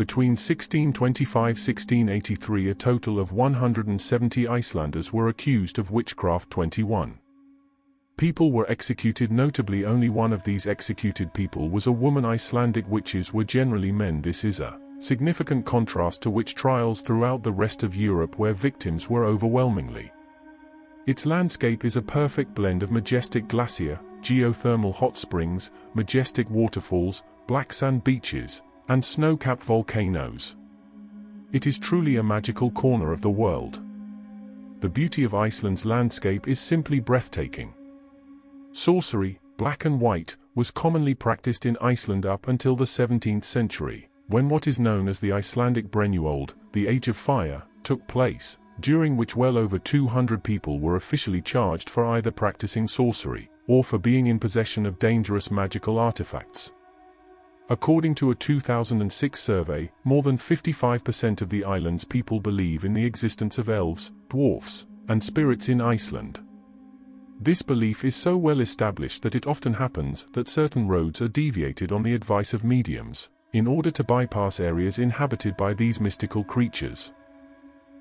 Between 1625–1683 a total of 170 Icelanders were accused of witchcraft. 21 people were executed, notably only one of these executed people was a woman. Icelandic witches were generally men. This is a significant contrast to witch trials throughout the rest of Europe where victims were overwhelmingly. Its landscape is a perfect blend of majestic glacier, geothermal hot springs, majestic waterfalls, black sand beaches, and snow-capped volcanoes. It is truly a magical corner of the world. The beauty of Iceland's landscape is simply breathtaking. Sorcery, black and white, was commonly practiced in Iceland up until the 17th century, when what is known as the Icelandic Brennuöld, the Age of Fire, took place, during which well over 200 people were officially charged for either practicing sorcery, or for being in possession of dangerous magical artifacts. According to a 2006 survey, more than 55% of the island's people believe in the existence of elves, dwarfs, and spirits in Iceland. This belief is so well established that it often happens that certain roads are deviated on the advice of mediums, in order to bypass areas inhabited by these mystical creatures.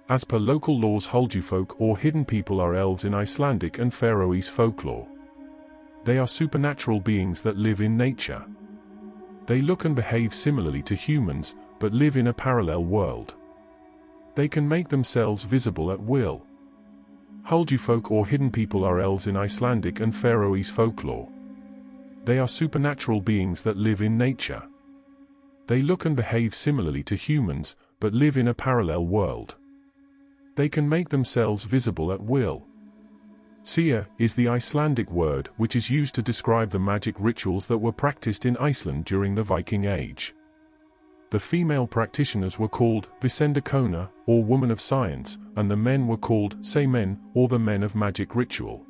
As per local laws, huldufólk or hidden people are elves in Icelandic and Faroese folklore. They are supernatural beings that live in nature. They look and behave similarly to humans, but live in a parallel world. They can make themselves visible at will. Huldufólk or hidden people are elves in Icelandic and Faroese folklore. They are supernatural beings that live in nature. They look and behave similarly to humans, but live in a parallel world. They can make themselves visible at will. Seer is the Icelandic word which is used to describe the magic rituals that were practiced in Iceland during the Viking Age. The female practitioners were called Vísindakona, or woman of science, and the men were called Seamen, or the men of magic ritual.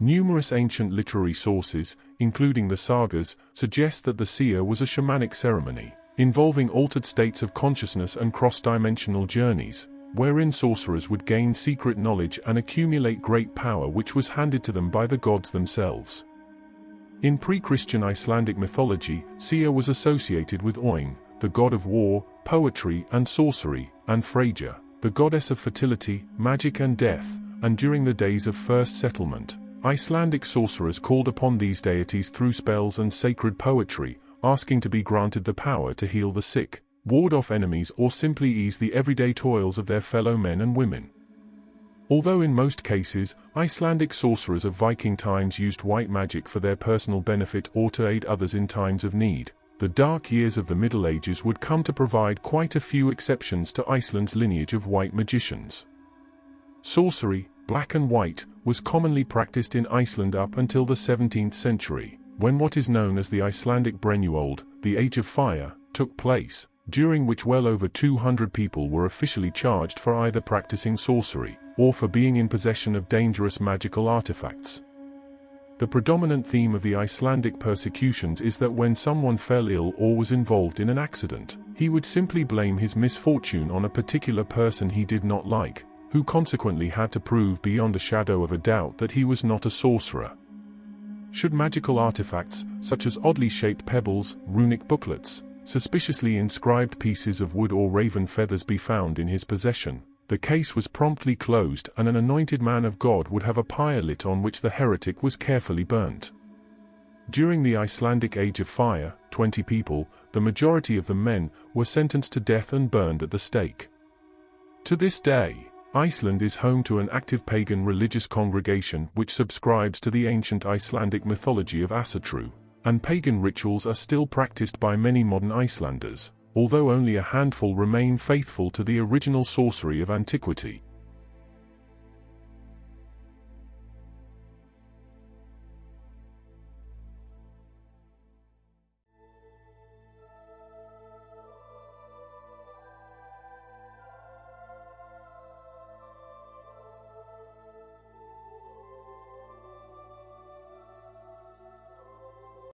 Numerous ancient literary sources, including the sagas, suggest that the seer was a shamanic ceremony, involving altered states of consciousness and cross-dimensional journeys, wherein sorcerers would gain secret knowledge and accumulate great power which was handed to them by the gods themselves. In pre-Christian Icelandic mythology, seer was associated with Oin, the god of war, poetry and sorcery, and Freyja, the goddess of fertility, magic and death, and during the days of first settlement, Icelandic sorcerers called upon these deities through spells and sacred poetry, asking to be granted the power to heal the sick, ward off enemies or simply ease the everyday toils of their fellow men and women. Although in most cases, Icelandic sorcerers of Viking times used white magic for their personal benefit or to aid others in times of need, the dark years of the Middle Ages would come to provide quite a few exceptions to Iceland's lineage of white magicians. Sorcery, black and white, was commonly practiced in Iceland up until the 17th century, when what is known as the Icelandic Brennuöld, the Age of Fire, took place, during which well over 200 people were officially charged for either practicing sorcery, or for being in possession of dangerous magical artifacts. The predominant theme of the Icelandic persecutions is that when someone fell ill or was involved in an accident, he would simply blame his misfortune on a particular person he did not like, who consequently had to prove beyond a shadow of a doubt that he was not a sorcerer. Should magical artifacts, such as oddly shaped pebbles, runic booklets, suspiciously inscribed pieces of wood or raven feathers be found in his possession, the case was promptly closed and an anointed man of God would have a pyre lit on which the heretic was carefully burnt. During the Icelandic Age of Fire, 20 people, the majority of the men, were sentenced to death and burned at the stake. To this day, Iceland is home to an active pagan religious congregation which subscribes to the ancient Icelandic mythology of Asatru, and pagan rituals are still practiced by many modern Icelanders, although only a handful remain faithful to the original sorcery of antiquity.